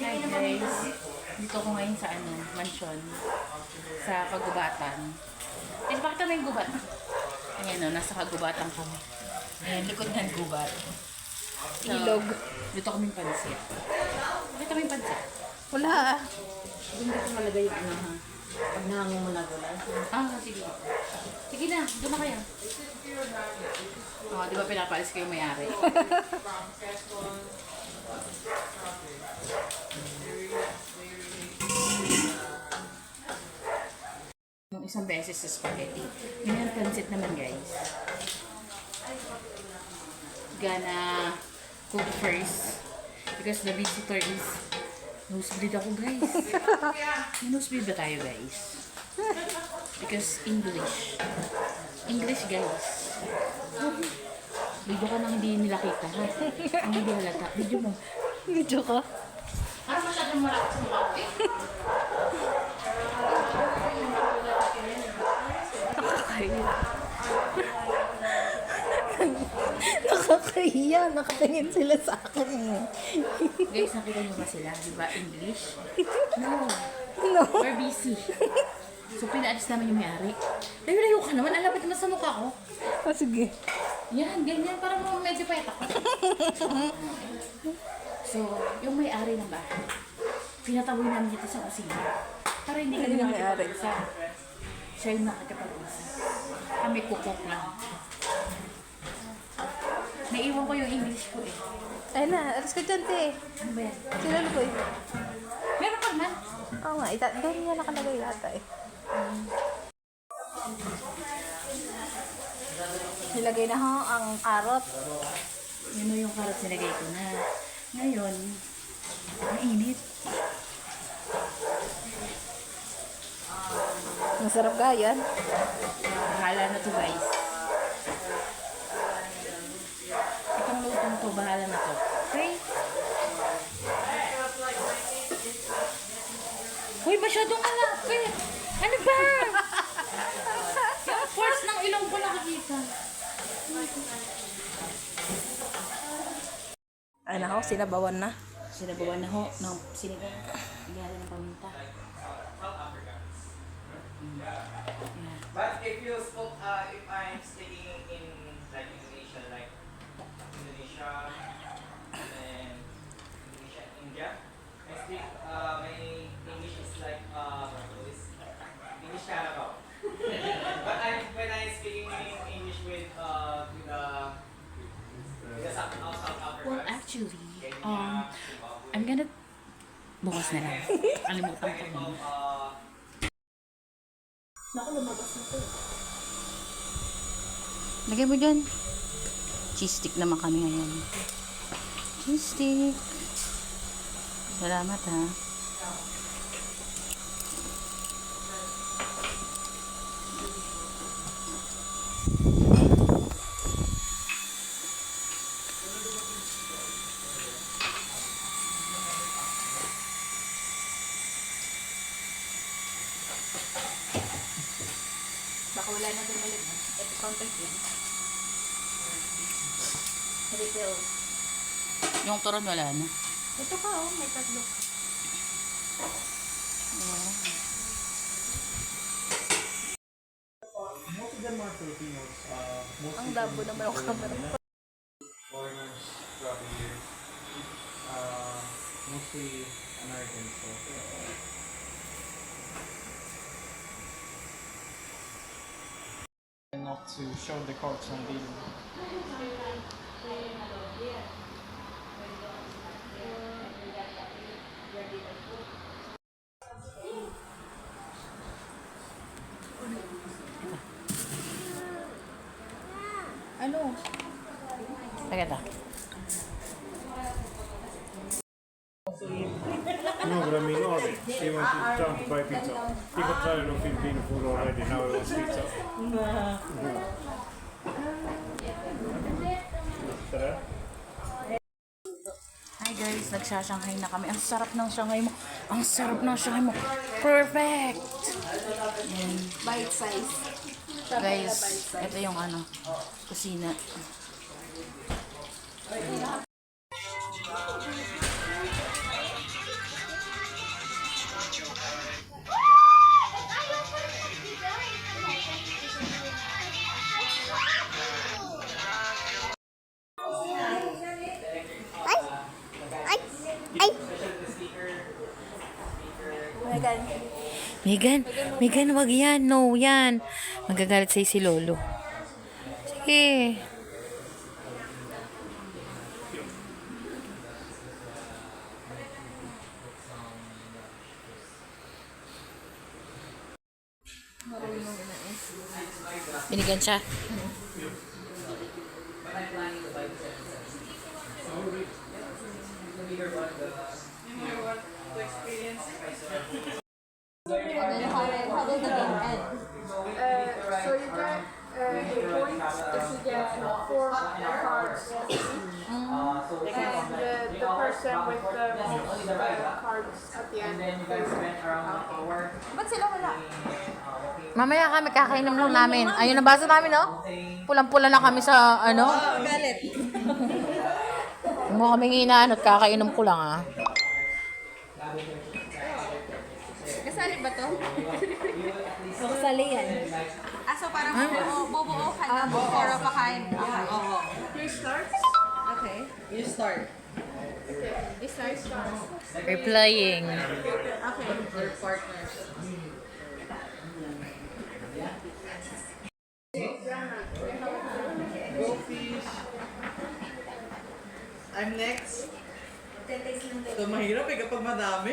Hi guys, dito ako ngayon sa mansion sa Kagubatan. Guys, bakit kami yung gubat? Ayan o, nasa Kagubatan kami. Ayan, likod ng gubat. So, Ilog. dito kami yung pansit. Bakit kami yung pansit? Wala. Doon dito malagay yung ano ha. Pag nahangin mo na gulay. Sige. Sige na, doon na kayo. Di ba pinapaalis kayo may-ari? Yung isang beses sa spaghetti. Yung pansit naman guys. Gonna cook first. Because the visitor is nosebleed ako guys. Nosebleed ba tayo guys? Because English. English guys. Video ka nang hindi nila kita ha. Ang hindi halata. Video mo. Video ko. Parang masyadong malapit sa mukha ko eh. Nakakahiya. Nakatingin sila sa akin. Guys, nakita niyo ba sila? Di ba English? No. No. We're busy. So, pinaalis namin yung may-ari. Layo-layo ka naman. Ang lapit naman sa mukha ko. Oh, sige. Yan, ganyan. Parang medyo payat ako. So, yung may-ari ng bahay, pinataboy namin dito sa kusina. Para hindi kami Yung may-ari. nakakapag-isa. Siya yung nakakapag-isa. Kami kukok lang. Naiwan ko yung English ko eh. Ay na, alas ka dyan, te. Ano ba yan? Sila ko eh. Meron ka man. Oo nga, doon niya nakalagay yata eh. Nilagay na ho ang karot. Yun yung karot sinagay ko na. Ngayon, mainit. Masarap ka yan. Bahala na to guys. Itong lutong to, bahala na to. Okay? Uy, masyadong malapit. Ano ba? Yung force ng ilong ko nakakita. Ay nako, sinabawan na. Sinabawan na ho ng sinigang. Igala ng paminta. But if you spoke, if I'm speaking in like Indonesia, like Indonesia and Indonesia, India, I speak, my English is like, English Carabao. But when I'm speaking in English with South Africa, Well, actually, I'm gonna... Bukas na lang. Kalimutan ko na. Naku, lumabas na to. Lagay mo dyan. Cheese stick naman kami ngayon. Cheese stick. Salamat ha. Baka wala na bumalik. Ito contact yun. Refill. Yung turon wala na. Ito ka oh, may tatlo. most of them are Filipinos. Ang labo naman ang camera. Foreigners throughout the years. Mostly Americans. So. Not to show the corpse on video. Ano? Tagata. No, but I mean, all he went down to buy pizza. He got tired of Filipino food already, now he wants pizza. Hi guys, nagsashanghai na kami. Ang sarap ng shanghai mo. Ang sarap ng shanghai mo. Perfect! Yan. Bite size. Guys, ito yung kusina. Ay! Megan, wag yan. No, yan. Magagalit sa'yo si Lolo. Sige. Binigyan siya. How will the game end? So you get 8 points if you get 4 cards. And the person with the most cards at the end. Ba't sila wala? Mamaya kami kakainom lang namin. Ayun ang basa namin, no? Pulang-pula na kami sa, ano? Galit. Huwag mo kaming inaan at kakainom ko lang, ah. Kasali ba to? Kasali yan. So parang bubuo ka na before pa kain. Oo. You start? Okay. You start. You start. We're playing. Okay. Your partners. Go fish. I'm next. Ito mahirap eh kapag madami.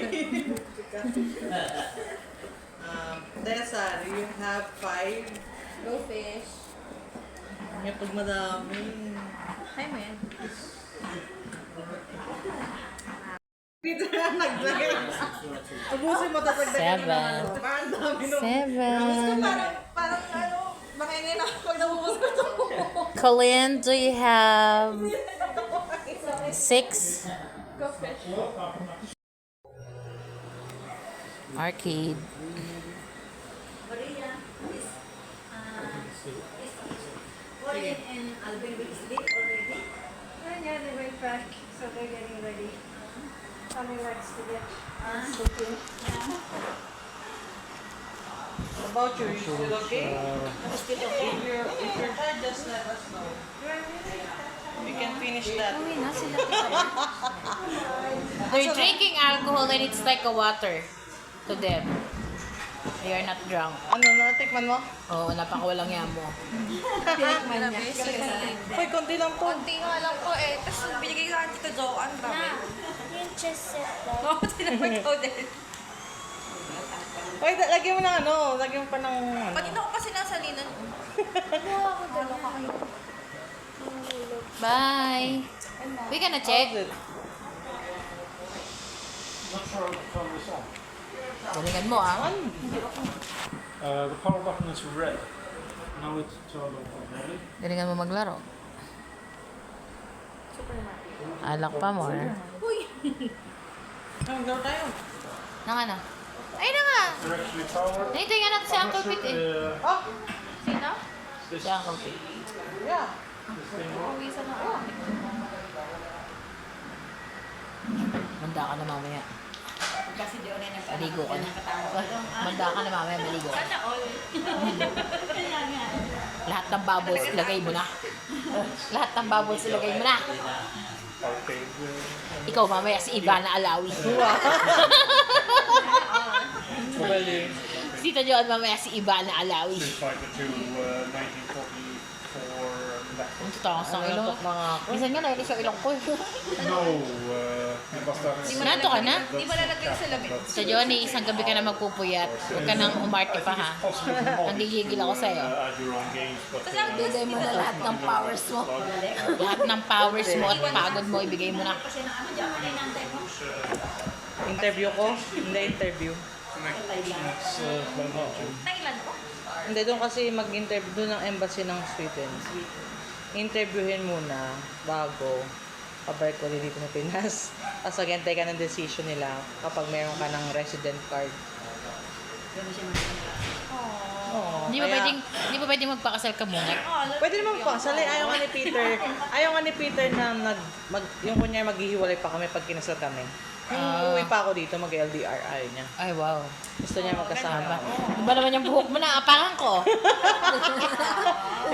Tessa, you have 5. Go fish. Kapag madami. Hi, man. Dito na nag-drive. Ubusin mo tatagdagan Seven. na naman. Parang dami nung. Seven. Parang ano, makainin ako pag nabubos ko to. Colleen, do you have 6? Go fish. Arcade. Colin and Alvin will sleep already. Yeah, they went back, so they're getting ready. Coming next to get sleeping. About you, you still okay? If you're tired, just let us know. We can finish that. They're drinking alcohol and it's like a water to them. They are not drunk. Ano, natikman mo? Oo, napakawalang yamo. Uy, konti lang po. Konti nga lang po eh. Tapos binigay sa akin Tito Joe, ang dami. You just sit down. Oo, tinapag ko din. Uy, lagyan mo ng ano, lagyan mo pa ng ano. Pag hindi ko kasi nasa linan. Bye. We gonna check. How's it? Not sure what phone is on. Galingan mo, ah. The power button is red. Now it's turned on already. Galingan mo maglaro. Alak pa more. Maglaro tayo. Nang ano? Ay na nga! They're actually powered. Nahintay nga natin si Uncle Pete eh. Oh, Sino? This, Si Uncle Pete. yeah. this thing Uwisan ako. Manda ka na mamaya. Kasi di ulit Maligo ka na. Manda ka na mamaya, maligo ka. Sana all. Lahat ng bubbles, ilagay mo na. Lahat ng bubbles, ilagay mo na. okay. Ikaw mamaya si Ivana Alawi. Galing. Si Tito John mamaya si Ivana Alawi. Street Fighter 2, 1944. Ang totoo sa ilong. Nantok na nga ako. Minsan nga nailis yung ilong ko. No, you must have. Nato ka na? Di ba lalagay sa labi? Tito John, isang gabi ka na magpupuyat. Huwag ka nang umarte pa ha. Nanggigigil ako sa'yo. Add your own games, but Ibigay mo na lahat ng powers mo. Lahat ng powers mo at pagod mo, ibigay mo na. Kasi na ano dyan, inantay mo. Interview ko? Hindi interview. Thailand po? Hindi, doon kasi mag-interview doon ng embassy ng Sweden. Interviewin muna bago pabalik ko dito na Pinas. Tapos maghintay ka ng decision nila kapag meron ka ng resident card. Oh, Hindi ba pwedeng magpakasal ka muna? Pwede naman pa. Sali, ayaw nga ni Peter. Ayaw nga ni Peter na yung kunyari maghihiwalay pa kami pag kinasal kami. Yung uwi pa ako dito, mag-LDR. Ayaw niya. Ay, wow. Gusto niya magkasama. Di ba naman yung buhok mo na? Apangan ko.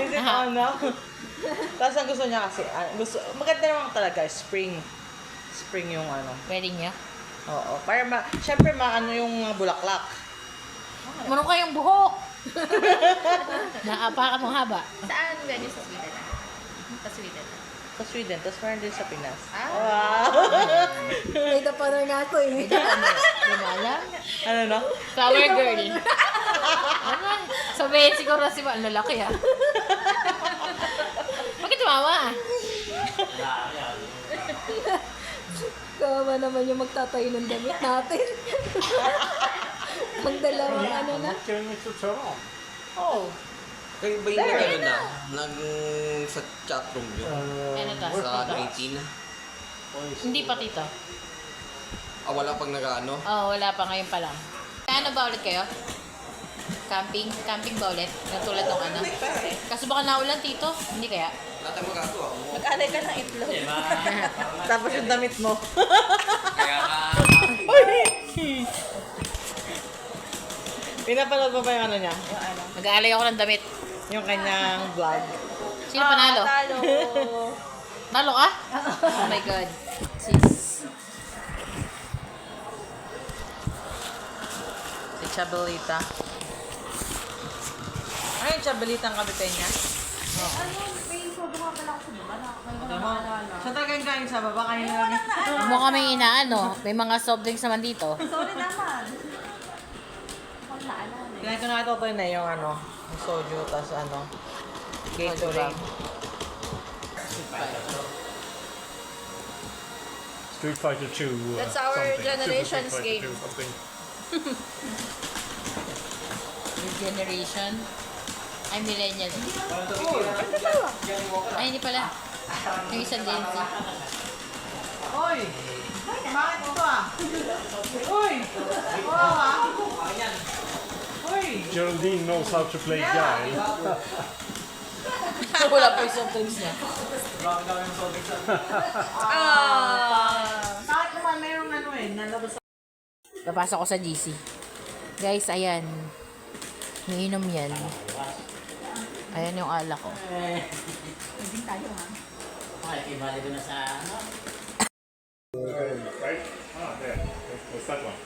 Is it on now? Tapos ang gusto niya kasi, maganda naman talaga, spring spring yung ano. Wedding niya. Oo. Para syempre maano yung mga bulaklak. Meron kayong buhok. Naapakan mong haba. Saan venue sa Sweden? Sa Sweden. Sa Sweden, tapos meron din sa Pinas. Ah. Wow! Ito pa rin nga to eh. Hindi mo alam. Ano no? Flower girl. Ano? Sabihin siguro na si ang lalaki ah. Bakit tumawa? Kawawa naman yung magtatayo ng damit natin. Ang dalawang ano na. What can we to turn on? Oh. Kayo ba yung nag-ano na? Sa chatroom nyo? Ano to? Sa 19? Hindi pa tito. Wala pang nag-ano? Oh, wala pa ngayon pa lang. Ano ba ulit kayo? Camping? Camping ba ulit? Yung tulad ng ano? Kaso baka naulan, tito? Hindi kaya? Wala tayong magagawa. Mag-alay ka ng itlog. Tapos yung damit mo. Kaya ka... Pinapanood mo ba yung ano niya? Mag-aalay ako ng damit. Yung kanyang vlog. Sino panalo? Talo! Talo ka? Oh my God. Sis. Si Chabelita. Ano yung Chabelita ang kapitan niya? Siya talaga yung kain sa baba. Kain lang. Huwag mo kaming inaano. May mga soft drinks naman dito. Kinain ko na ito na yung ano, yung soju, tas ano, Gatorade. Street Fighter 2. That's our something. generation's Super Street Fighter game. 2 something. Your generation. Ay, millennial. Ay, hindi pala. Yung isa Gen Z. Oy! Bakit ito ah? Uy! Uy! Geraldine knows how to play guy. Wala pa yung soft drinks niya. Bakit naman mayroong ano nalabas sa... Papasok ko sa GC. Guys, ayan. Miinom yan. Ayan yung alak ko. Right? Ah, there. What's that one?